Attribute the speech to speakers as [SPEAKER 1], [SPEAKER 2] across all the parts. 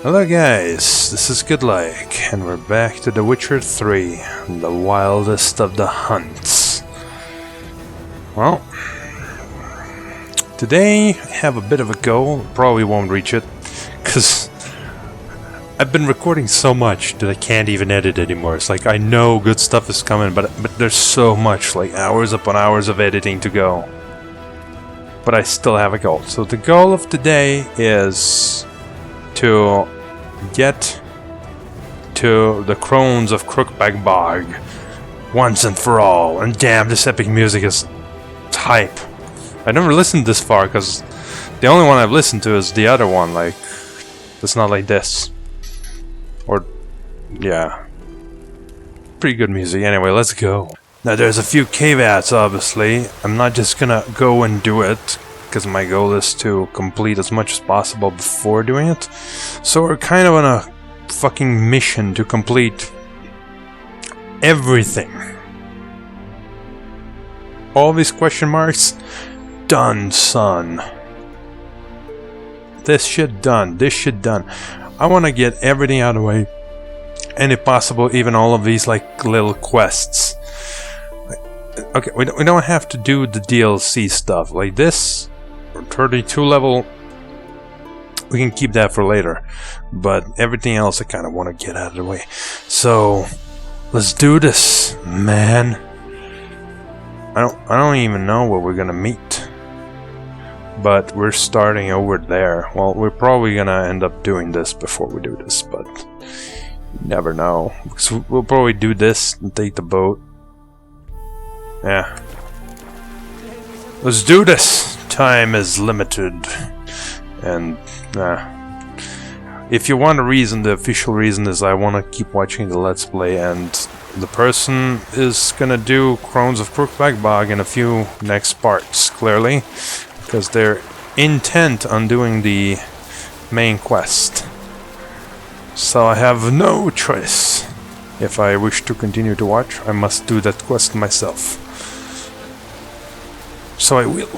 [SPEAKER 1] Hello guys, this is Goodlike, and we're back to The Witcher 3, the wildest of the hunts. Well, today I have a bit of a goal. Probably won't reach it, because I've been recording so much that I can't even edit anymore. It's like I know good stuff is coming, but there's so much, like hours upon hours of editing to go. But I still have a goal. So the goal of today is to get to the Crones of Crookback Bog once and for all. And damn, this epic music is hype. I never listened this far because the only one I've listened to is the other one. Like, it's not like this. Or, yeah. Pretty good music. Anyway, let's go. Now, there's a few caveats, obviously. I'm not just gonna go and do it, because my goal is to complete as much as possible before doing it. So we're kind of on a fucking mission to complete everything. All these question marks? Done, son. This shit done. This shit done. I want to get everything out of the way. And if possible, even all of these like little quests. Okay, we don't have to do the DLC stuff. Like this, 32 level, we can keep that for later. But everything else I kind of want to get out of the way. So, let's do this, man. I don't even know where we're gonna meet. But we're starting over there. Well, we're probably gonna end up doing this before we do this, but you never know. Because we'll probably do this and take the boat. Yeah. Let's do this! Time is limited. And, if you want a reason, the official reason is I want to keep watching the Let's Play, and the person is gonna do Crones of Crookback Bog in a few next parts, clearly. Because they're intent on doing the main quest. So I have no choice. If I wish to continue to watch, I must do that quest myself. So I will.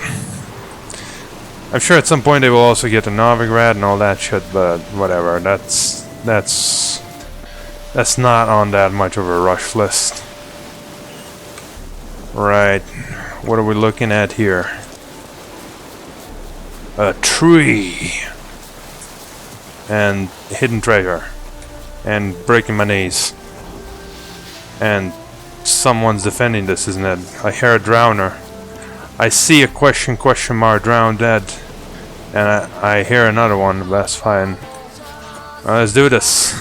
[SPEAKER 1] I'm sure at some point they will also get a Novigrad and all that shit, but whatever. That's not on that much of a rush list. Right. What are we looking at here? A tree. And hidden treasure. And breaking my knees. And someone's defending this, isn't it? I hear a drowner. I see a question mark drowned dead. And I hear another one, but that's fine. Let's do this.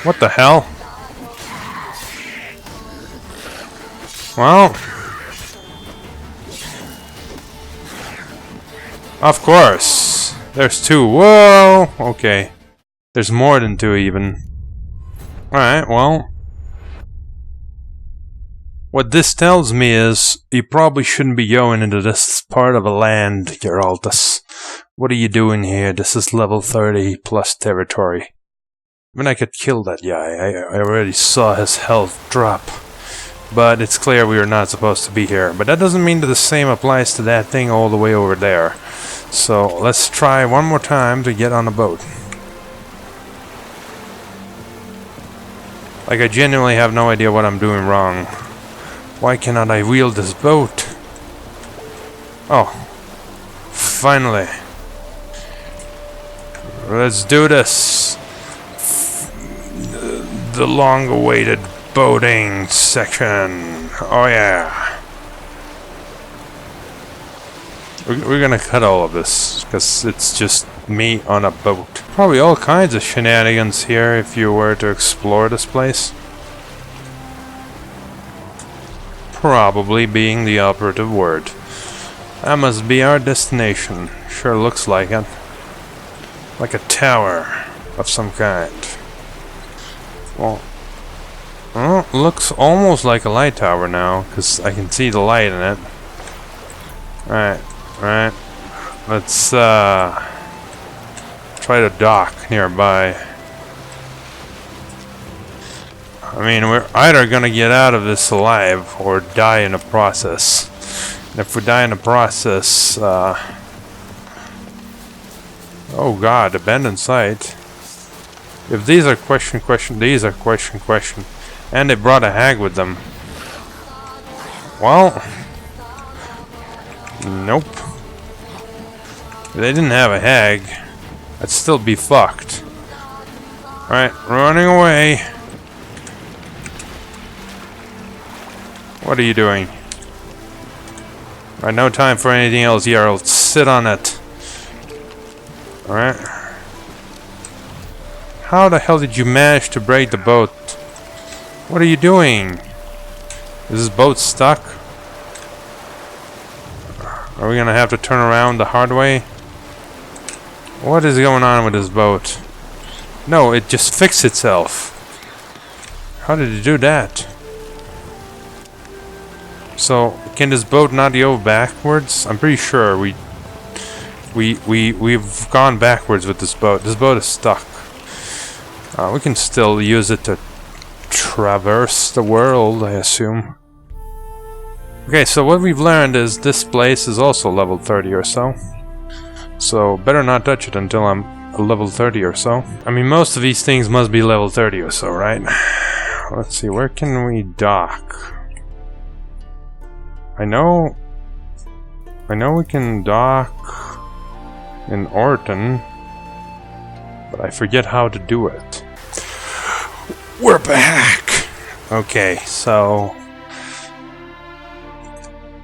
[SPEAKER 1] What the hell? Well, of course. There's two. Whoa! Okay. There's more than two even. Alright, well. What this tells me is you probably shouldn't be going into this part of a land, Geraltus. What are you doing here? This is level 30 plus territory. I mean, I could kill that guy. I already saw his health drop. But it's clear we are not supposed to be here. But that doesn't mean that the same applies to that thing all the way over there. So let's try one more time to get on the boat. Like, I genuinely have no idea what I'm doing wrong. Why cannot I wield this boat? Oh. Finally. Let's do this. The long-awaited boating section. Oh yeah. We're gonna cut all of this because it's just me on a boat. Probably all kinds of shenanigans here if you were to explore this place. Probably being the operative word. That must be our destination. Sure looks like it. Like a tower of some kind. Well, looks almost like a light tower now, because I can see the light in it. Alright. Let's try to dock nearby. I mean, we're either gonna get out of this alive or die in the process. If we die in the process, oh god, abandoned site. If these are question, these are question. And they brought a hag with them. Well, nope. If they didn't have a hag, I'd still be fucked. Alright, running away. What are you doing? Right, no time for anything else, Geralt. Sit on it. Alright. How the hell did you manage to break the boat? What are you doing? Is this boat stuck? Are we gonna have to turn around the hard way? What is going on with this boat? No, it just fixed itself. How did it do that? So, can this boat not go backwards? I'm pretty sure we've gone backwards with this boat. This boat is stuck. We can still use it to traverse the world, I assume. Okay, so what we've learned is this place is also level 30 or so. So, better not touch it until I'm level 30 or so. I mean, most of these things must be level 30 or so, right? Let's see, where can we dock? I know we can dock in Orton, but I forget how to do it. We're back! Okay, so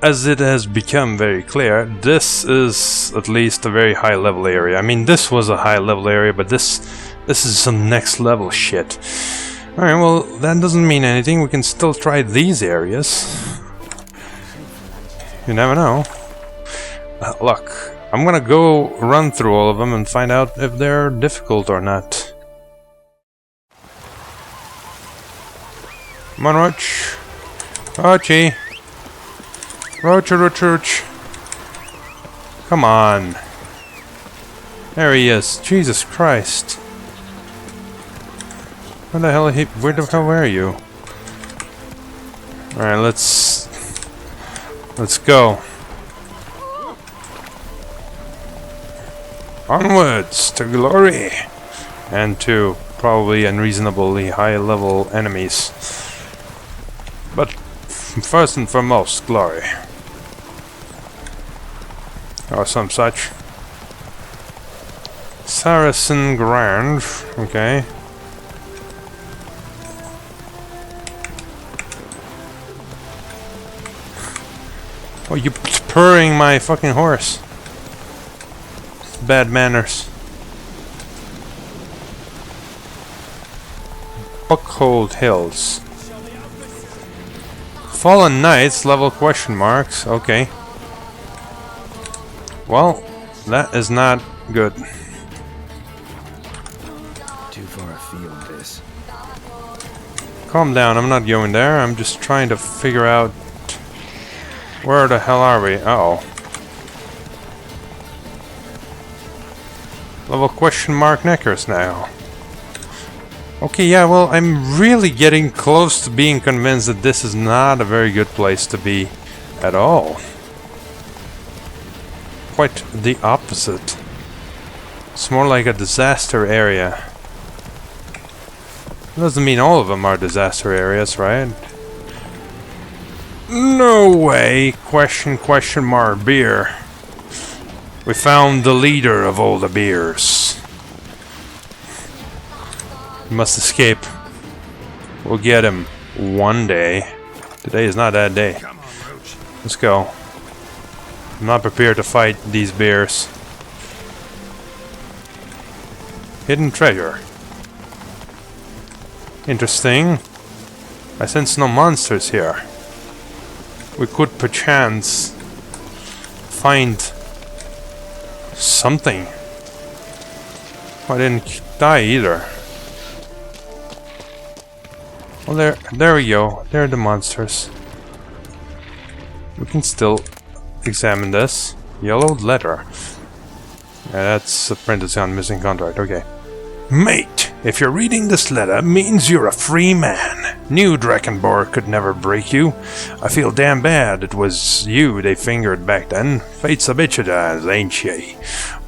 [SPEAKER 1] as it has become very clear, this is at least a very high level area. I mean, this was a high level area, but this is some next level shit. Alright, well, that doesn't mean anything. We can still try these areas. You never know. Look, I'm gonna go run through all of them and find out if they're difficult or not. Come on, Roach. Roachy. Roach. Come on. There he is. Jesus Christ. Where the hell were you? Alright, let's go. Onwards to glory. And to probably unreasonably high level enemies. But first and foremost, glory. Or some such. Saracen Grange. Okay. Oh, you purring my fucking horse. Bad manners. Buckhold Hills. Fallen Knights, level question marks. Okay. Well, that is not good.
[SPEAKER 2] Too far afield, this.
[SPEAKER 1] Calm down, I'm not going there. I'm just trying to figure out where the hell are we? Uh-oh. Level question mark neckers now. Okay, yeah, well, I'm really getting close to being convinced that this is not a very good place to be at all. Quite the opposite. It's more like a disaster area. Doesn't mean all of them are disaster areas, right? No way! Question mark beer. We found the leader of all the beers. We must escape. We'll get him one day. Today is not that day.
[SPEAKER 2] Come on, Roach.
[SPEAKER 1] Let's go. I'm not prepared to fight these bears. Hidden treasure. Interesting. I sense no monsters here. We could perchance find something. I didn't die either. Well, there we go. There are the monsters. We can still examine this. Yellowed letter. Yeah, that's a parenthesis on missing contract. Okay. Mate, if you're reading this letter, it means you're a free man. Knew Drakenborg could never break you. I feel damn bad it was you they fingered back then. Fate's a bitch it is, ain't she?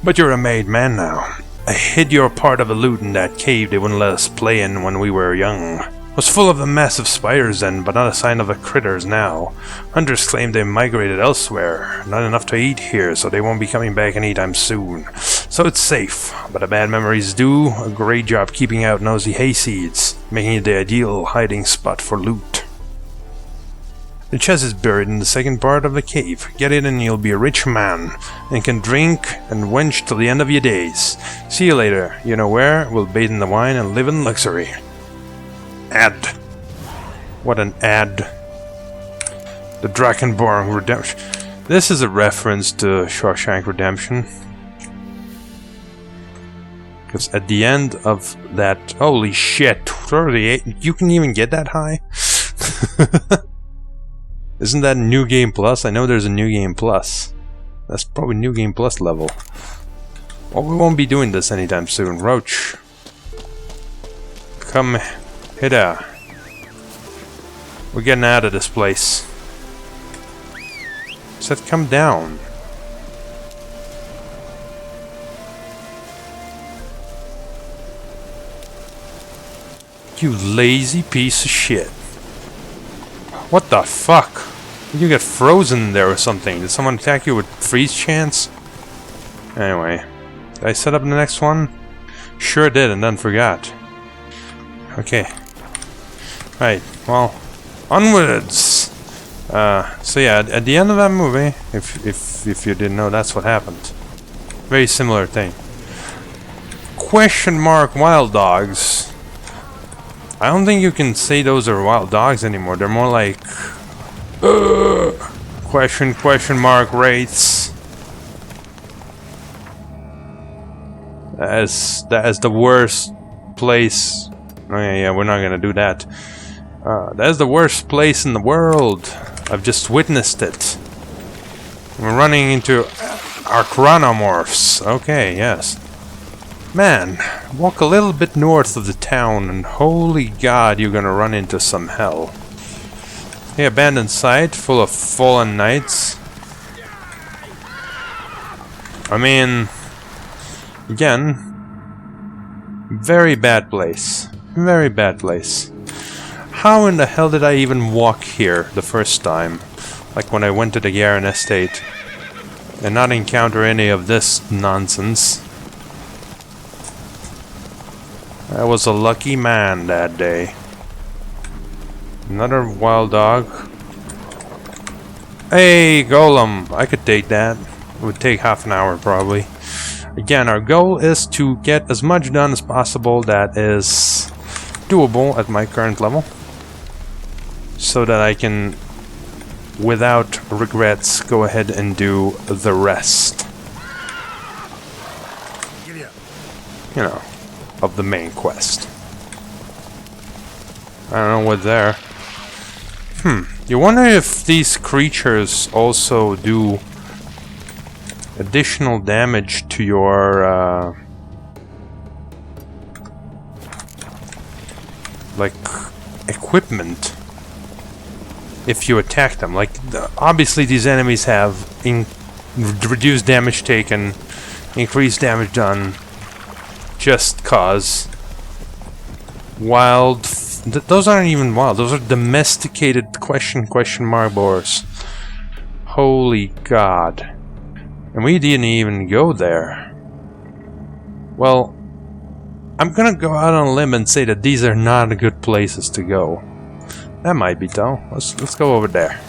[SPEAKER 1] But you're a made man now. I hid your part of the loot in that cave they wouldn't let us play in when we were young. Was full of the massive spiders then, but not a sign of the critters now. Hunters claim they migrated elsewhere. Not enough to eat here, so they won't be coming back anytime soon. So it's safe, but the bad memories do a great job keeping out nosy hayseeds, making it the ideal hiding spot for loot. The chest is buried in the second part of the cave. Get it and you'll be a rich man, and can drink and wench till the end of your days. See you later. You know where? We'll bathe in the wine and live in luxury. Ad. What an ad. The Drakenborg Redemption. This is a reference to Shawshank Redemption. Because at the end of that... Holy shit! 38? You can even get that high? Isn't that New Game Plus? I know there's a New Game Plus. That's probably New Game Plus level. Well, we won't be doing this anytime soon. Roach. Come here. We're getting out of this place. Said come down. You lazy piece of shit. What the fuck? Did you get frozen there or something? Did someone attack you with freeze chance? Anyway. Did I set up the next one? Sure did and then forgot. Okay. Right, well, onwards! So yeah, at the end of that movie, if you didn't know, that's what happened. Very similar thing. Question mark wild dogs. I don't think you can say those are wild dogs anymore. They're more like... question mark wraiths. That is the worst place... Oh yeah, we're not gonna do that. That is the worst place in the world. I've just witnessed it. We're running into our chronomorphs. Okay, yes. Man, walk a little bit north of the town and holy god, you're gonna run into some hell. Hey, abandoned site full of fallen knights. I mean, again, very bad place. Very bad place. How in the hell did I even walk here the first time? Like when I went to the Garen estate and not encounter any of this nonsense. I was a lucky man that day. Another wild dog. Hey, golem! I could take that. It would take half an hour probably. Again, our goal is to get as much done as possible that is doable at my current level. So that I can, without regrets, go ahead and do the rest. You know, of the main quest. I don't know what's there. You wonder if these creatures also do additional damage to your, like, equipment if you attack them. Like, obviously these enemies have reduced damage taken, increased damage done, just cause. Wild... those aren't even wild, those are domesticated question mark boars. Holy god. And we didn't even go there. Well, I'm gonna go out on a limb and say that these are not good places to go. That might be though. Let's go over there.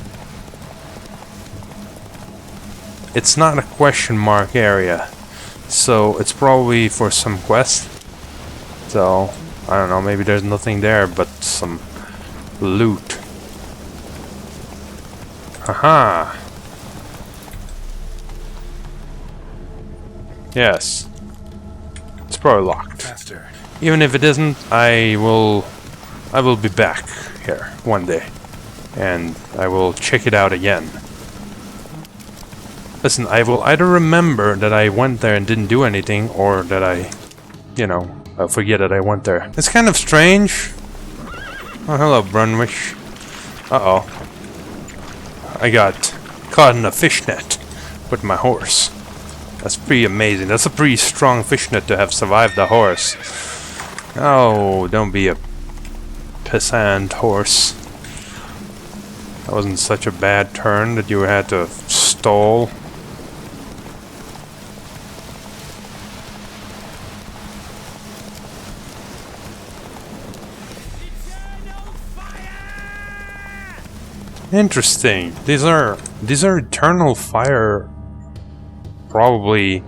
[SPEAKER 1] It's not a question mark area, so it's probably for some quest. So I don't know, maybe there's nothing there but some loot. Haha. Yes. It's probably locked.
[SPEAKER 2] Faster.
[SPEAKER 1] Even if it isn't, I will be back here one day. And I will check it out again. Listen, I will either remember that I went there and didn't do anything, or that I, you know, I'll forget that I went there. It's kind of strange Oh, hello, Brunwick. Uh-oh. I got caught in a fishnet with my horse. That's pretty amazing. That's a pretty strong fishnet to have survived the horse. Oh, don't be a pissant horse. That wasn't such a bad turn that you had to stall. Interesting. These are eternal fire. Probably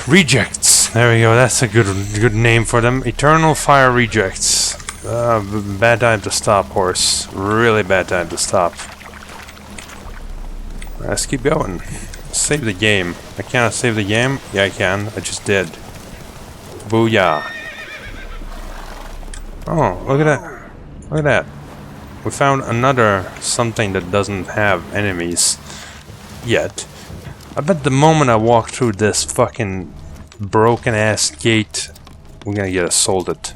[SPEAKER 1] rejects. There we go. That's a good name for them. Eternal fire rejects. Bad time to stop, horse. Really bad time to stop. Let's keep going. Save the game. I can't save the game? Yeah, I can. I just did. Booyah. Oh, look at that. Look at that. We found another something that doesn't have enemies yet. I bet the moment I walk through this fucking broken ass gate, we're gonna get assaulted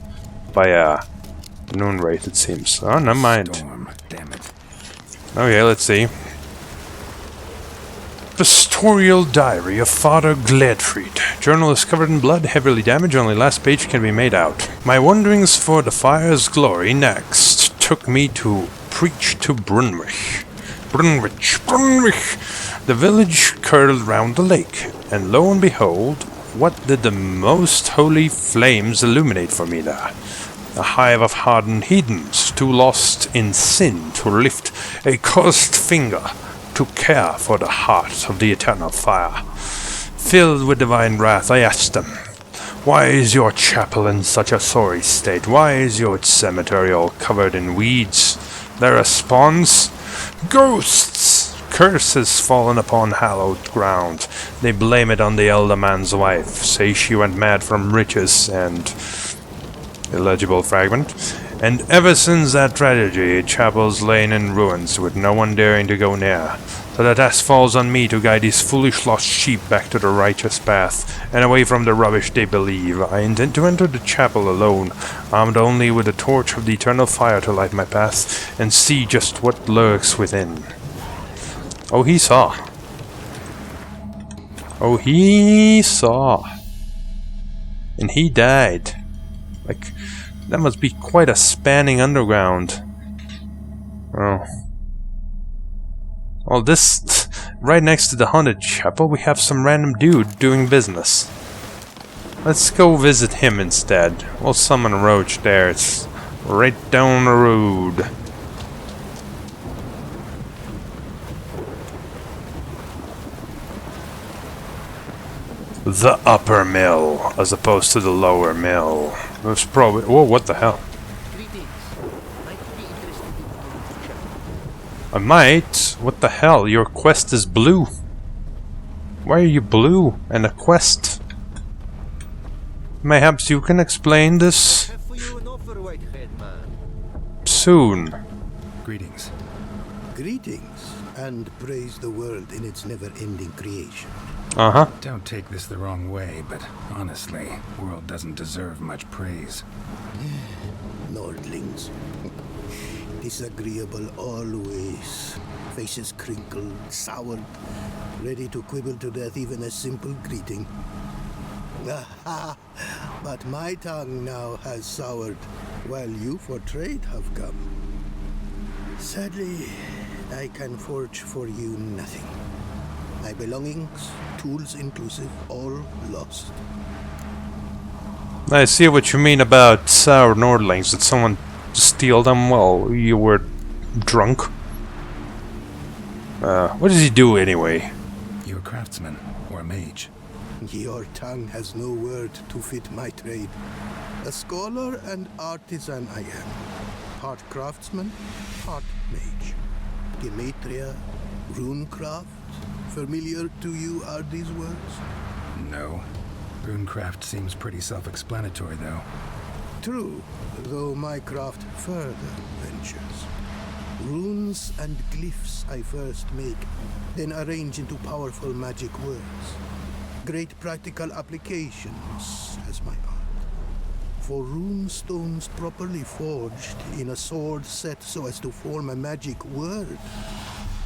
[SPEAKER 1] by a noon wraith, it seems. Oh, never mind.
[SPEAKER 2] Storm, damn it.
[SPEAKER 1] Okay, let's see. Pastoral Diary of Father Gladfried. Journal is covered in blood, heavily damaged, only last page can be made out. My wanderings for the fire's glory next took me to preach to Brunwick. The village curled round the lake, and lo and behold, what did the most holy flames illuminate for me there? A hive of hardened heathens, too lost in sin to lift a cursed finger to care for the heart of the eternal fire. Filled with divine wrath, I asked them, "Why is your chapel in such a sorry state? Why is your cemetery all covered in weeds?" Their response, "Ghosts! Curses fallen upon hallowed ground. They blame it on the elder man's wife, say she went mad from riches and..." Illegible fragment. "And ever since that tragedy, chapel's lain in ruins, with no one daring to go near. So the task falls on me to guide these foolish lost sheep back to the righteous path, and away from the rubbish they believe. I intend to enter the chapel alone, armed only with the torch of the eternal fire to light my path, and see just what lurks within." Oh, he saw. Oh, he saw. And he died. Like, that must be quite a spanning underground. Oh. Well, this... right next to the haunted chapel, we have some random dude doing business. Let's go visit him instead. We'll summon Roach there. It's right down the road. The upper mill, as opposed to the lower mill. That's probably... whoa, what the hell? I might? What the hell? Your quest is blue. Why are you blue? And a quest? Mayhaps you can explain this? Soon.
[SPEAKER 2] Greetings.
[SPEAKER 3] Greetings, and praise the world in its never-ending creation.
[SPEAKER 1] Uh-huh.
[SPEAKER 2] Don't take this the wrong way, but honestly, world doesn't deserve much praise.
[SPEAKER 3] Nordlings. Disagreeable always. Faces crinkled, soured, ready to quibble to death even a simple greeting. Aha! But my tongue now has soured, while you for trade have come. Sadly, I can forge for you nothing. My belongings, tools inclusive, all lost.
[SPEAKER 1] I see what you mean about sour Nordlings. Did someone steal them while you were drunk? What does he do anyway?
[SPEAKER 2] You're a craftsman, or a mage.
[SPEAKER 3] Your tongue has no word to fit my trade. A scholar and artisan I am. Part craftsman, part mage. Gematria, runecraft. Familiar to you are these words?
[SPEAKER 2] No. Runecraft seems pretty self-explanatory, though.
[SPEAKER 3] True, though my craft further ventures. Runes and glyphs I first make, then arrange into powerful magic words. Great practical applications as my art. For rune stones properly forged in a sword set so as to form a magic word,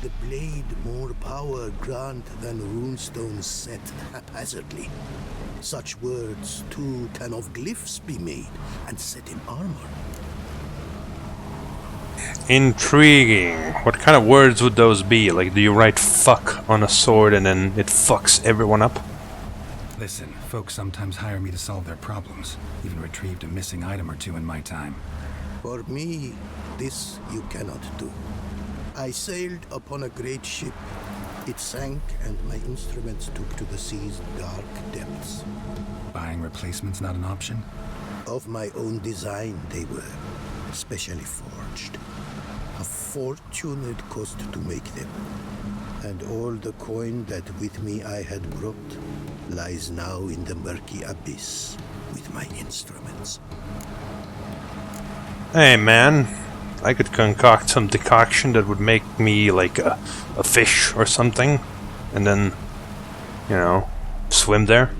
[SPEAKER 3] the blade more power grant than rune stones set haphazardly. Such words too can of glyphs be made and set in armor.
[SPEAKER 1] Intriguing. What kind of words would those be? Like, do you write fuck on a sword and then it fucks everyone up?
[SPEAKER 2] Listen, folks sometimes hire me to solve their problems. Even retrieved a missing item or two in my time.
[SPEAKER 3] For me, this you cannot do. I sailed upon a great ship. It sank and my instruments took to the sea's dark depths.
[SPEAKER 2] Buying replacements not an option?
[SPEAKER 3] Of my own design they were, specially forged. A fortune it cost to make them. And all the coin that with me I had brought lies now in the murky abyss with my instruments.
[SPEAKER 1] Hey man, I could concoct some decoction that would make me like a fish or something, and then, you know, swim there.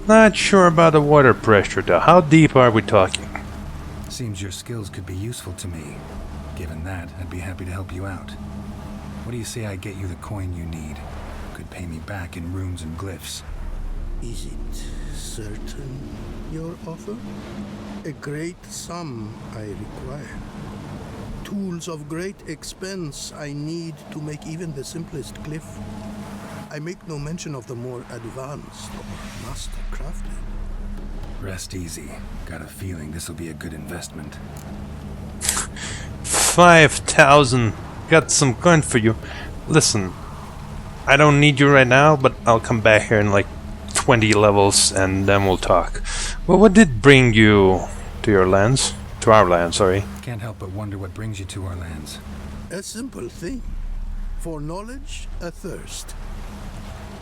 [SPEAKER 1] Not sure about the water pressure though. How deep are we talking?
[SPEAKER 2] Seems your skills could be useful to me. Given that, I'd be happy to help you out. What do you say I get you the coin you need? Could pay me back in runes and glyphs.
[SPEAKER 3] Is it certain, your offer? A great sum I require. Tools of great expense I need to make even the simplest glyph. I make no mention of the more advanced or master crafted.
[SPEAKER 2] Rest easy. Got a feeling this'll be a good investment.
[SPEAKER 1] 5,000. Got some coin for you. Listen, I don't need you right now, but I'll come back here in like 20 levels and then we'll talk. Well, what did bring you to your lands? To our land, sorry.
[SPEAKER 2] Can't help but wonder what brings you to our lands.
[SPEAKER 3] A simple thing. For knowledge, a thirst.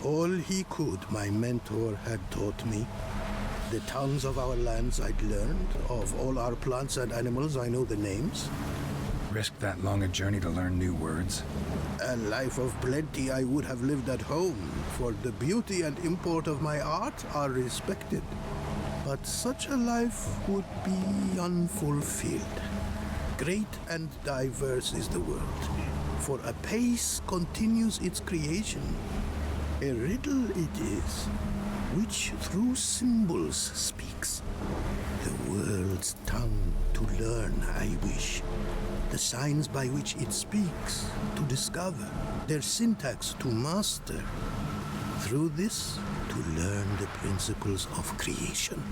[SPEAKER 3] All he could, my mentor had taught me. The tongues of our lands I'd learned. Of all our plants and animals, I know the names.
[SPEAKER 2] Risked that long a journey to learn new words?
[SPEAKER 3] A life of plenty I would have lived at home, for the beauty and import of my art are respected. But such a life would be unfulfilled. Great and diverse is the world, for a pace continues its creation. A riddle it is, which through symbols speaks. The world's tongue to learn I wish, the signs by which it speaks to discover, their syntax to master. Through this, to learn the principles of creation.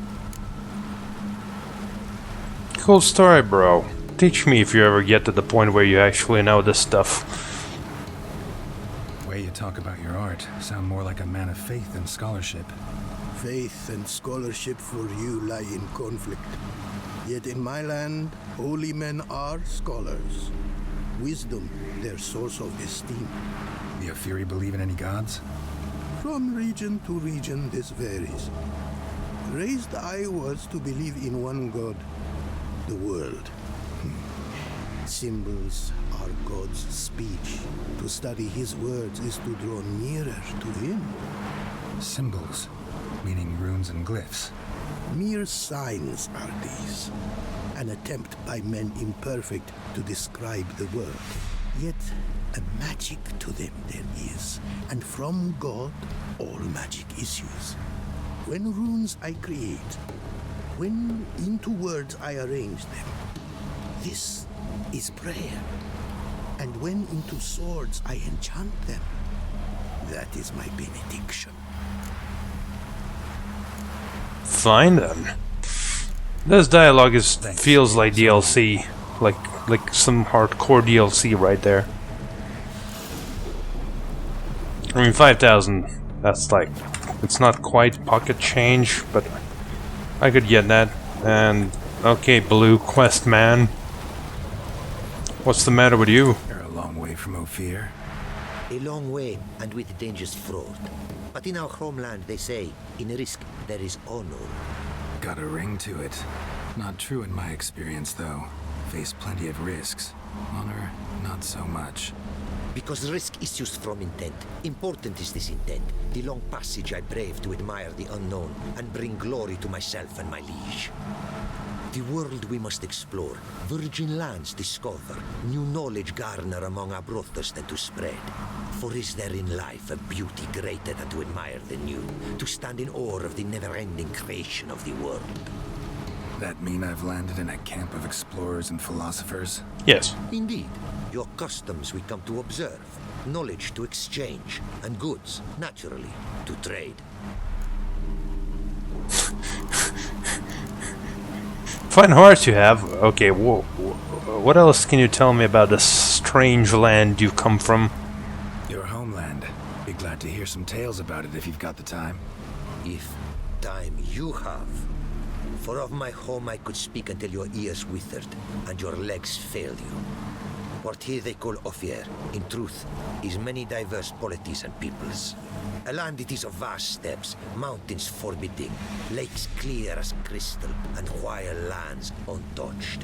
[SPEAKER 1] Cool story, bro. Teach me if you ever get to the point where you actually know this stuff.
[SPEAKER 2] Way you talk about your art sound more like a man of faith than scholarship.
[SPEAKER 3] Faith and scholarship for you lie in conflict. Yet in my land, holy men are scholars. Wisdom, their source of esteem.
[SPEAKER 2] The Afiri believe in any gods?
[SPEAKER 3] From region to region, this varies. Raised I was to believe in one God, the world. Symbols are God's speech. To study his words is to draw nearer to him.
[SPEAKER 2] Symbols, meaning runes and glyphs.
[SPEAKER 3] Mere signs are these. An attempt by men imperfect to describe the world. Yet a magic to them there is, and from God all magic issues. When runes I create, when into words I arrange them, this is prayer. And when into swords I enchant them, that is my benediction.
[SPEAKER 1] Fine then. This dialogue feels like DLC, like some hardcore DLC right there. I mean, 5,000. That's like, it's not quite pocket change, but I could get that. And okay, Blue Quest man, what's the matter with you?
[SPEAKER 2] You're a long way from Ophir.
[SPEAKER 4] A long way, and with dangers fraught. But in our homeland, they say, in risk there is honor.
[SPEAKER 2] Got a ring to it. Not true in my experience, though. Faced plenty of risks. Honor, not so much.
[SPEAKER 4] Because risk issues from intent. Important is this intent. The long passage I brave to admire the unknown and bring glory to myself and my liege. The world we must explore, virgin lands discover, new knowledge garner among our brothers than to spread. For is there in life a beauty greater than to admire the new, to stand in awe of the never-ending creation of the world?
[SPEAKER 2] That mean I've landed in a camp of explorers and philosophers?
[SPEAKER 1] Yes.
[SPEAKER 4] Indeed. Your customs we come to observe, knowledge to exchange, and goods, naturally, to trade.
[SPEAKER 1] Fine horse you have. Okay, whoa. What else can you tell me about this strange land you come from?
[SPEAKER 2] Your homeland. Be glad to hear some tales about it if you've got the time.
[SPEAKER 4] If time you have. For of my home I could speak until your ears withered, and your legs failed you. What here they call Ophir, in truth, is many diverse polities and peoples. A land it is of vast steppes, mountains forbidding, lakes clear as crystal, and wild lands untouched.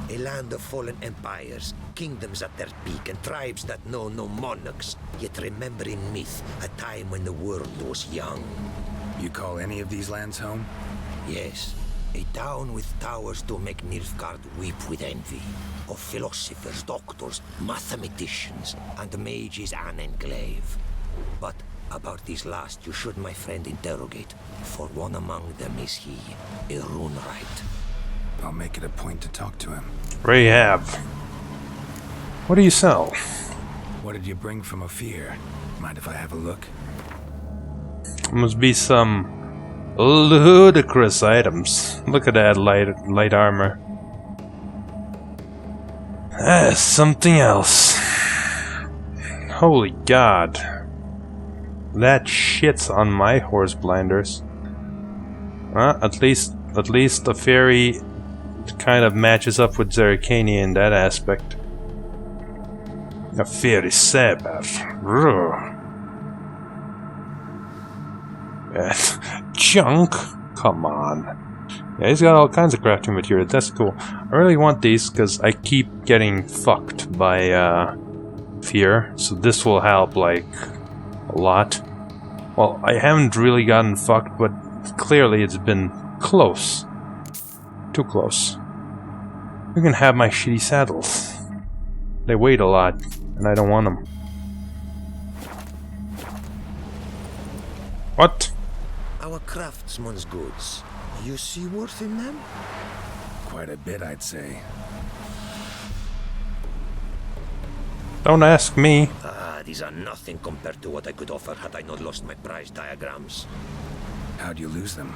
[SPEAKER 4] A land of fallen empires, kingdoms at their peak, and tribes that know no monarchs, yet remember in myth a time when the world was young.
[SPEAKER 2] You call any of these lands home?
[SPEAKER 4] Yes, a town with towers to make Nilfgaard weep with envy. Of philosophers, doctors, mathematicians, and mages an enclave. But about these last you should, my friend, interrogate, for one among them is he, a runewright.
[SPEAKER 2] I'll make it a point to talk to him.
[SPEAKER 1] Rahab. What do you sell?
[SPEAKER 2] What did you bring from Ophir? Mind if I have a look?
[SPEAKER 1] Must be some ludicrous items. Look at that light armor. Something else. Holy God. That shit's on my horse blinders. At least the fairy kind of matches up with Zerrikania in that aspect. A fairy saber. Junk? Come on. Yeah, he's got all kinds of crafting material. That's cool. I really want these because I keep getting fucked by fear. So this will help, like, a lot. Well, I haven't really gotten fucked, but clearly it's been close. Too close. You can have my shitty saddles. They weight a lot, and I don't want them. What?
[SPEAKER 4] Our craftsman's goods. You see worth in them?
[SPEAKER 2] Quite a bit, I'd say.
[SPEAKER 1] Don't ask me.
[SPEAKER 4] These are nothing compared to what I could offer had I not lost my prize diagrams.
[SPEAKER 2] How'd you lose them?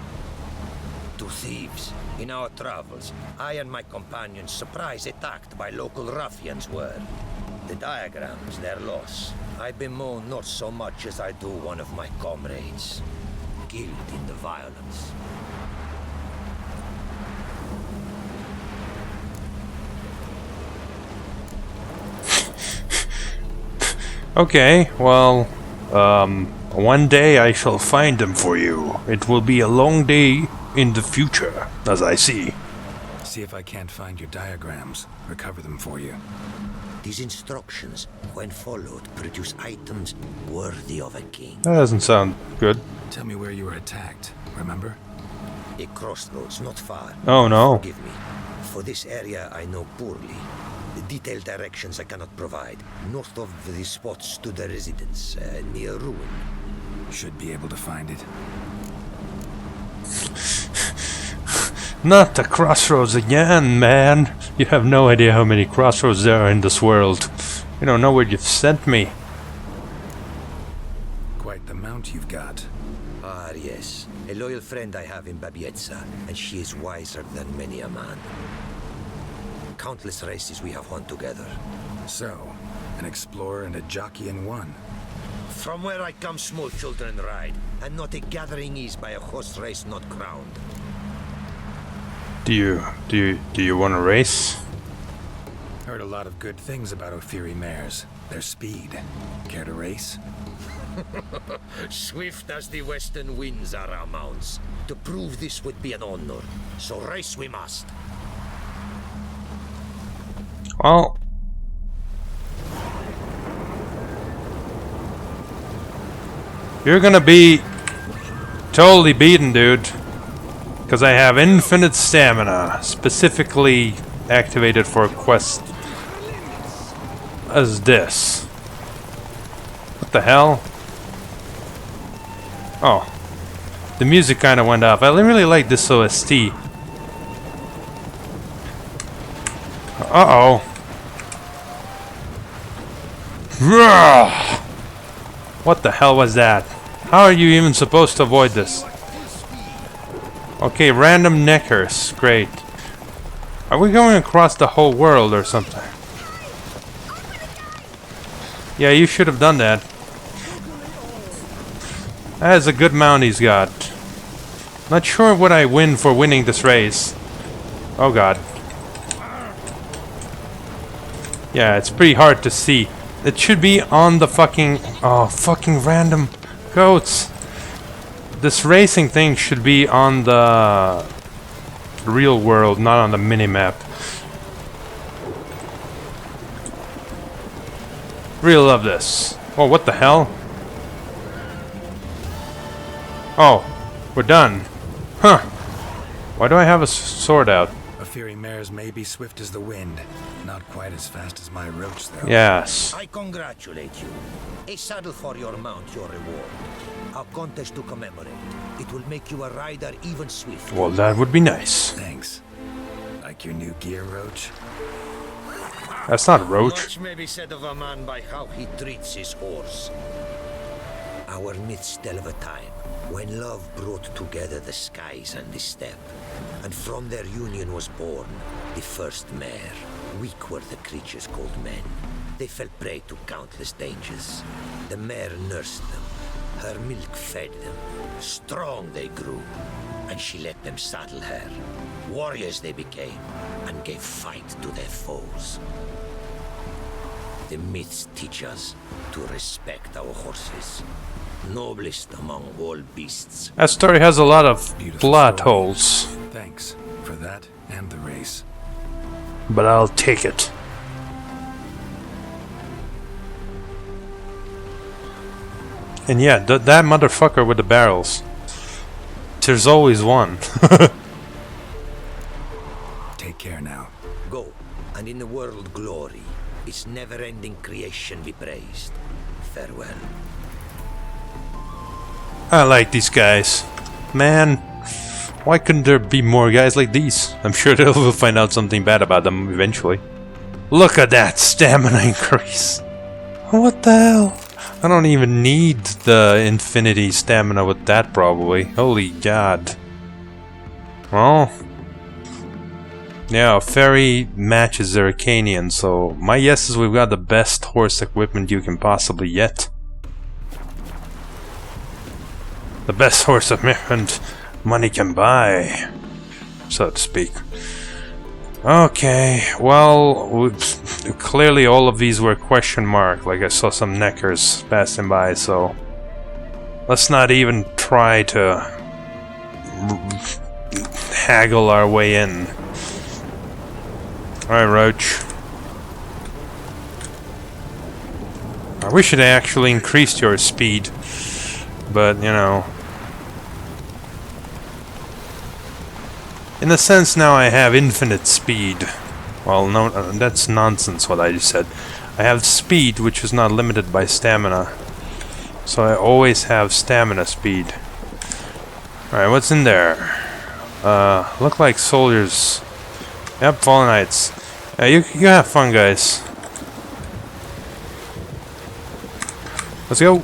[SPEAKER 4] To thieves. In our travels, I and my companions surprise attacked by local ruffians were. The diagrams, their loss. I bemoan not so much as I do one of my comrades. Killed in the violence.
[SPEAKER 1] Okay, well, one day I shall find them for you. It will be a long day in the future, as I see.
[SPEAKER 2] See if I can't find your diagrams. Recover them for you.
[SPEAKER 4] These instructions, when followed, produce items worthy of a king.
[SPEAKER 1] That doesn't sound good.
[SPEAKER 2] Tell me where you were attacked, remember?
[SPEAKER 4] A crossroads not far.
[SPEAKER 1] Oh no.
[SPEAKER 4] Forgive me. For this area I know poorly. The detailed directions I cannot provide. North of the spot stood a residence, near ruin.
[SPEAKER 2] Should be able to find it.
[SPEAKER 1] Not the crossroads again, man. You have no idea how many crossroads there are in this world. You don't know where you've sent me.
[SPEAKER 2] Quite the mount you've got.
[SPEAKER 4] Ah, yes. A loyal friend I have in Babietza, and she is wiser than many a man. Countless races we have won together.
[SPEAKER 2] So, an explorer and a jockey in one.
[SPEAKER 4] From where I come, small children ride, and not a gathering is by a horse race not crowned.
[SPEAKER 1] Do you want to race?
[SPEAKER 2] Heard a lot of good things about Ophiri mares. Their speed. Care to race?
[SPEAKER 4] Swift as the western winds are our mounts. To prove this would be an honor, so race we must.
[SPEAKER 1] Well, You're gonna be totally beaten, dude. Because I have infinite stamina, specifically activated for a quest as this. What the hell? Oh. The music kind of went off. I really like this OST. Uh-oh. What the hell was that? How are you even supposed to avoid this? Okay, random neckers. Great. Are we going across the whole world or something? Yeah, you should have done that. That is a good mount he's got. Not sure what I win for winning this race. Oh god. Yeah, it's pretty hard to see. It should be on the fucking... Oh, fucking random goats. This racing thing should be on the real world, not on the minimap. Really love this. Oh, what the hell? Oh, we're done. Huh. Why do I have a sword out?
[SPEAKER 2] A fiery mare's may be swift as the wind. Not quite as fast as my Roach, though.
[SPEAKER 1] Yes.
[SPEAKER 4] I congratulate you. A saddle for your mount, your reward. A contest to commemorate. It will make you a rider even swifter.
[SPEAKER 1] Well, that would be nice.
[SPEAKER 2] Thanks. Like your new gear, Roach?
[SPEAKER 1] That's not Roach.
[SPEAKER 4] Much may be said of a man by how he treats his horse. Our myths tell of a time when love brought together the skies and the steppe, and from their union was born the first mare. Weak were the creatures called men. They fell prey to countless dangers. The mare nursed them. Her milk fed them. Strong they grew, and she let them saddle her. Warriors they became, and gave fight to their foes. The myths teach us to respect our horses. Noblest among all beasts.
[SPEAKER 1] That story has a lot of
[SPEAKER 2] Beautiful
[SPEAKER 1] plot
[SPEAKER 2] story.
[SPEAKER 1] holes.
[SPEAKER 2] Thanks for that and the race.
[SPEAKER 1] But I'll take it. And yeah, that motherfucker with the barrels. There's always one.
[SPEAKER 2] Take care now.
[SPEAKER 4] Go, and in the world glory, its never-ending creation be praised. Farewell.
[SPEAKER 1] I like these guys. Man, why couldn't there be more guys like these? I'm sure we'll find out something bad about them eventually. Look at that stamina increase. What the hell? I don't even need the infinity stamina with that probably. Holy god. Well, yeah, Fairy matches their Aquileon, so my guess is we've got the best horse equipment you can possibly get. The best horse equipment money can buy, so to speak. Okay, well, clearly all of these were question mark, like I saw some neckers passing by, so let's not even try to haggle our way in. Alright, Roach. I wish it actually increased your speed, but, you know. In a sense, now I have infinite speed. Well, no, that's nonsense what I just said. I have speed, which is not limited by stamina. So I always have stamina speed. Alright, what's in there? Look like soldiers. Yep, Fallen Knights. You have fun, guys. Let's go.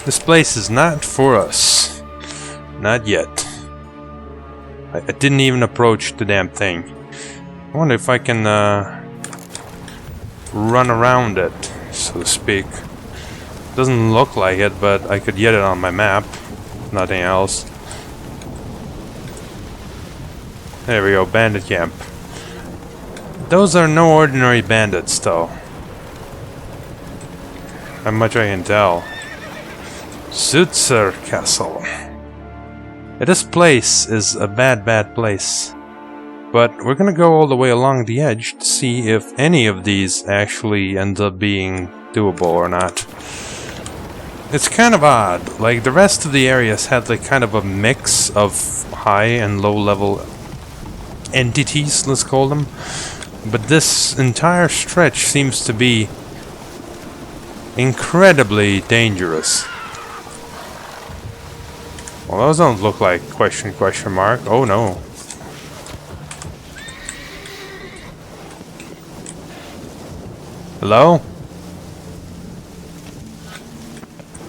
[SPEAKER 1] This place is not for us. Not yet. I didn't even approach the damn thing. I wonder if I can run around it, so to speak. Doesn't look like it, but I could get it on my map. Nothing else. There we go, bandit camp. Those are no ordinary bandits, though. How much I can tell. Sutzer Castle. This place is a bad place. But we're gonna go all the way along the edge to see if any of these actually end up being doable or not. It's kind of odd. Like, the rest of the areas had like kind of a mix of high and low level entities, let's call them. But this entire stretch seems to be incredibly dangerous. Well, those don't look like question mark. Oh no. Hello?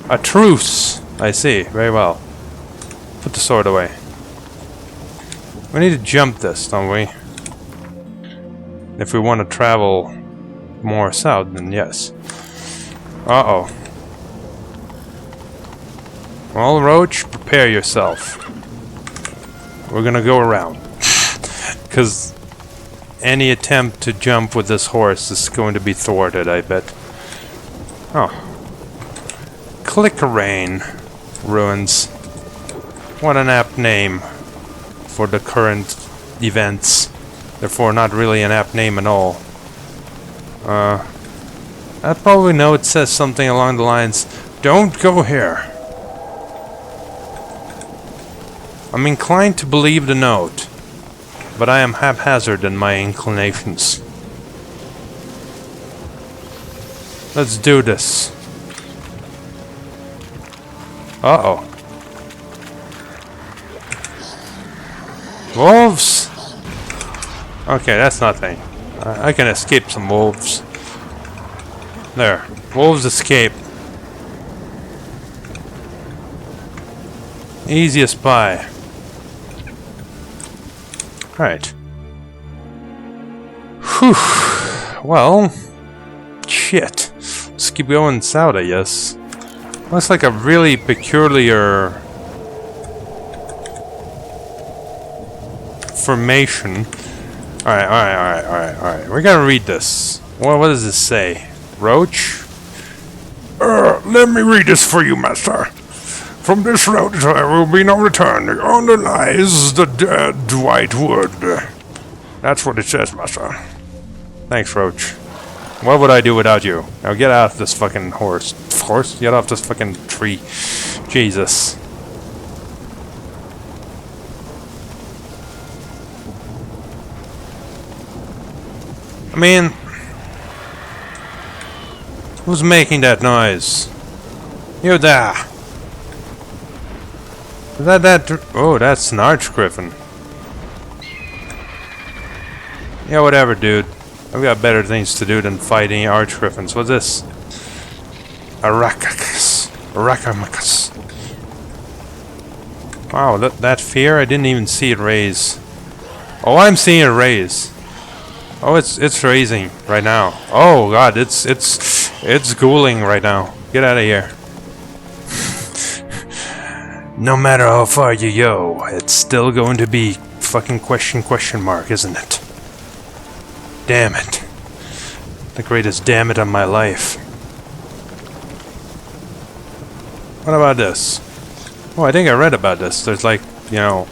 [SPEAKER 1] A truce! I see. Very well. Put the sword away. We need to jump this, don't we? If we want to travel more south, then yes. Uh-oh. Well, Roach, prepare yourself. We're gonna go around. Because any attempt to jump with this horse is going to be thwarted, I bet. Oh. Clickerain Ruins. What an apt name for the current events. Therefore, not really an apt name at all. I probably know it says something along the lines, "Don't go here." I'm inclined to believe the note, but I am haphazard in my inclinations. Let's do this. Uh-oh. Wolves! Okay, that's nothing. I can escape some wolves. There. Wolves escape. Easy as pie. Right. Whew. Well, shit. Let's keep going south, I guess. Looks like a really peculiar formation. Alright. We're gonna read this. What does this say? Roach?
[SPEAKER 5] Let me read this for you, master. From this route there will be no return. Yonder lies the dead white wood. That's what it says, master.
[SPEAKER 1] Thanks, Roach. What would I do without you? Now get out of this fucking horse. Get off this fucking tree. Jesus. I mean, who's making that noise? You there. Is that? Oh, that's an archgriffin. Yeah, whatever, dude. I've got better things to do than fighting archgriffins. What's this? Arachacus. Wow, that fear, I didn't even see it raise. Oh, I'm seeing it raise. Oh, it's raising right now. Oh god, it's ghouling right now. Get out of here. No matter how far you go, it's still going to be fucking question mark, isn't it? Damn it. The greatest damn it of my life. What about this? Oh, I think I read about this. There's like, you know,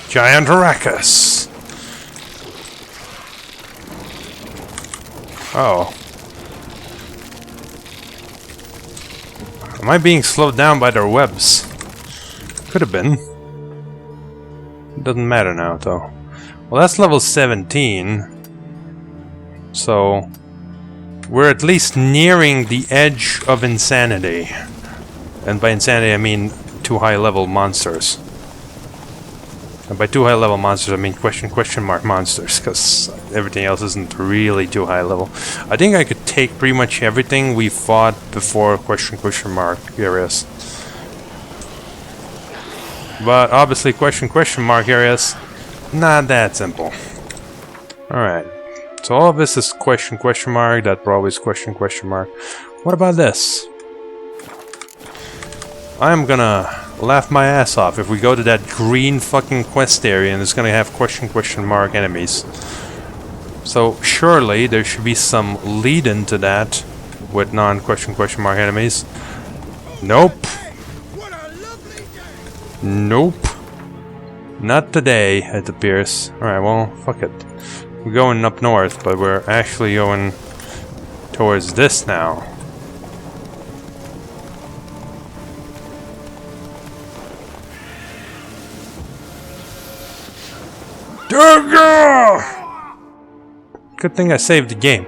[SPEAKER 1] giant Arachus. Oh. Am I being slowed down by their webs? Could have been. Doesn't matter now, though. Well, that's level 17. So, we're at least nearing the edge of insanity. And by insanity, I mean too high level monsters. And by too high level monsters, I mean question mark monsters, because everything else isn't really too high level. I think I could take pretty much everything we fought before question mark areas. But obviously question mark areas, not that simple. Alright. So all of this is question mark, that probably is question mark. What about this? I'm gonna laugh my ass off if we go to that green fucking quest area and it's gonna have question mark enemies. So surely there should be some lead into that with non-question mark enemies. Nope. Nope. Not today, it appears. Alright, well, fuck it. We're going up north, but we're actually going towards this now. Good thing I saved the game.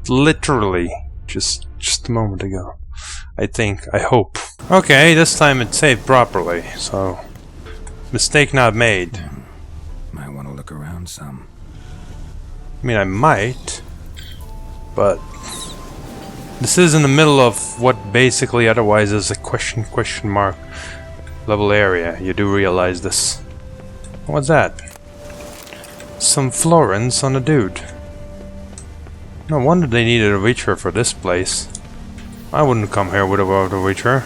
[SPEAKER 1] Literally, just a moment ago. I think, I hope. Okay, this time it saved properly, so mistake not made.
[SPEAKER 2] Might want to look around some.
[SPEAKER 1] I mean, I might, but this is in the middle of what basically otherwise is a question mark level area. You do realize this. What's that? Some florins on a dude. No wonder they needed a Witcher for this place. I wouldn't come here without a Witcher.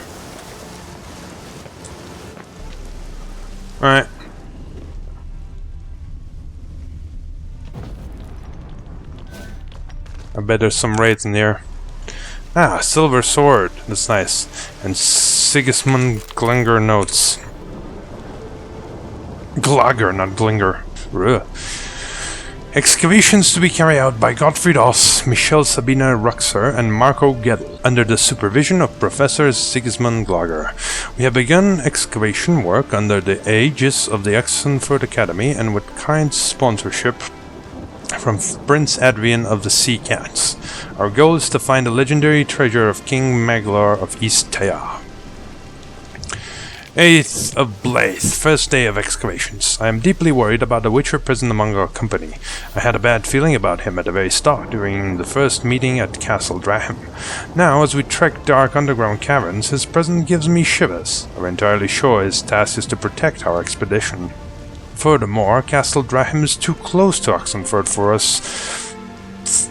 [SPEAKER 1] Alright. I bet there's some raids in here. Ah, silver sword. That's nice. And Sigismund Glinger notes. Glager, not Glinger. Ugh. Excavations to be carried out by Gottfried Oss, Michel Sabina Ruxer, and Marco Gettel, under the supervision of Professor Sigismund Glager. We have begun excavation work under the aegis of the Oxenford Academy and with kind sponsorship from Prince Adrian of the Sea Cats. Our goal is to find the legendary treasure of King Maglar of East Taya. 8th of Blythe, first day of excavations. I am deeply worried about the Witcher present among our company. I had a bad feeling about him at the very start, during the first meeting at Castle Draham. Now, as we trek dark underground caverns, his presence gives me shivers. I'm entirely sure his task is to protect our expedition. Furthermore, Castle Draham is too close to Oxenford for us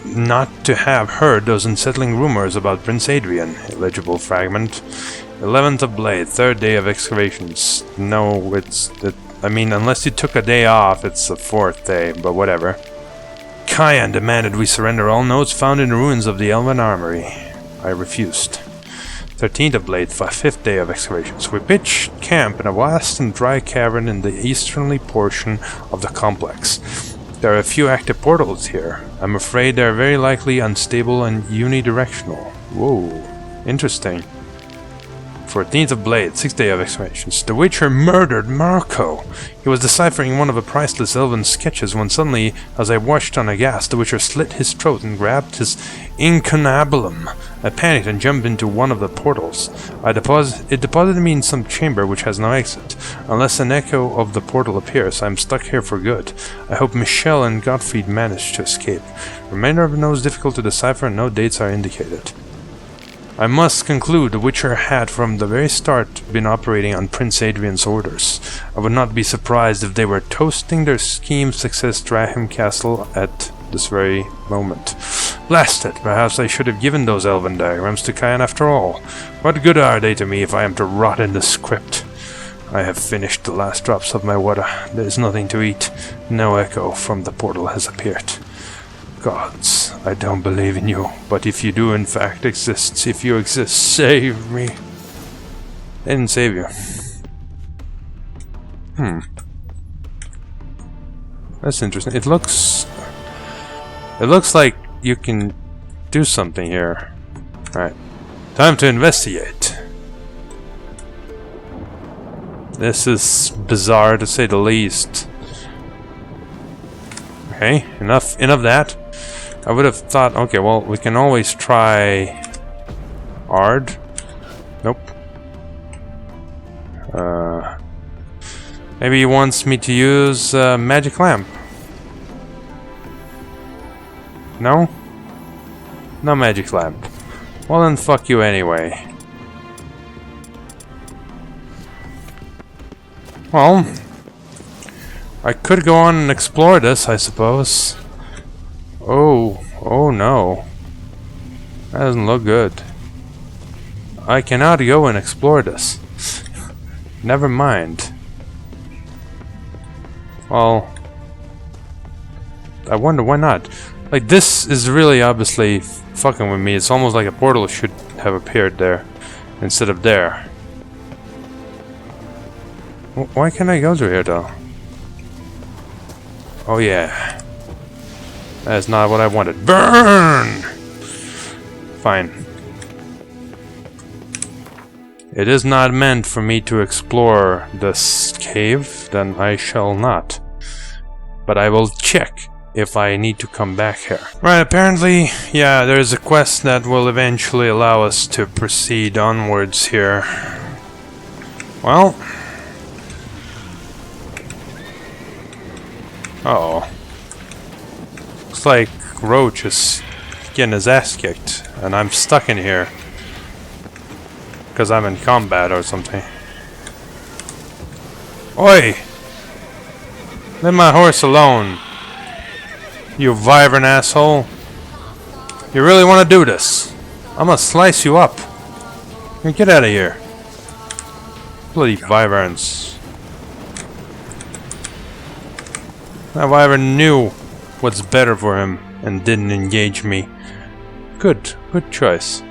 [SPEAKER 1] not to have heard those unsettling rumors about Prince Adrian. Illegible fragment. 11th of Blade, third day of excavations. No, it's... I mean, unless you took a day off, it's the fourth day, but whatever. Kyan demanded we surrender all notes found in the ruins of the Elven Armory. I refused. 13th of Blade, fifth day of excavations. We pitched camp in a vast and dry cavern in the easterly portion of the complex. There are a few active portals here. I'm afraid they are very likely unstable and unidirectional. Whoa, interesting. 14th of Blade, 6th day of excavations. The Witcher murdered Marco. He was deciphering one of the priceless elven sketches when suddenly, as I watched aghast, the Witcher slit his throat and grabbed his incunabulum. I panicked and jumped into one of the portals. It deposited me in some chamber which has no exit. Unless an echo of the portal appears, I am stuck here for good. I hope Michel and Gottfried manage to escape. Remainder of the note is difficult to decipher and no dates are indicated. I must conclude the Witcher had from the very start been operating on Prince Adrian's orders. I would not be surprised if they were toasting their scheme success Draham Castle at this very moment. Blast it! Perhaps I should have given those elven diagrams to Kyan after all. What good are they to me if I am to rot in this crypt? I have finished the last drops of my water. There is nothing to eat. No echo from the portal has appeared. Gods, I don't believe in you, but if you do in fact exist, if you exist, save me. They didn't save you. That's interesting. It looks like you can do something here. Alright. Time to investigate. This is bizarre to say the least. Okay, enough that. I would have thought, okay, well, we can always try Ard. Nope. Maybe he wants me to use magic lamp. No? No magic lamp. Well then fuck you anyway. Well, I could go on and explore this, I suppose. Oh no. That doesn't look good. I cannot go and explore this. Never mind. Well, I wonder why not. Like, this is really obviously fucking with me. It's almost like a portal should have appeared there instead of there. Why can't I go through here though? Oh yeah. That's not what I wanted. Burn! Fine. It is not meant for me to explore this cave, then I shall not. But I will check if I need to come back here. Right, apparently, yeah, there's a quest that will eventually allow us to proceed onwards here. Well. Uh-oh. Looks like Roach is getting his ass kicked, and I'm stuck in here. Because I'm in combat or something. Oi! Leave my horse alone. You wyvern asshole. You really want to do this? I'm gonna slice you up. Get out of here. Bloody wyverns. That wyvern knew what's better for him and didn't engage me. Good choice.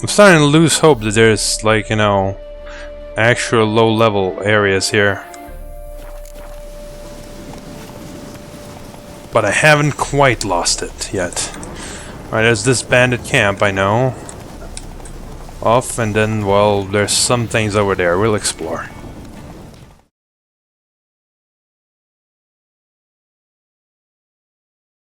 [SPEAKER 1] I'm starting to lose hope that there's, like, you know, actual low-level areas here. But I haven't quite lost it yet. Alright, there's this bandit camp, I know. Off, and then, well, there's some things over there. We'll explore.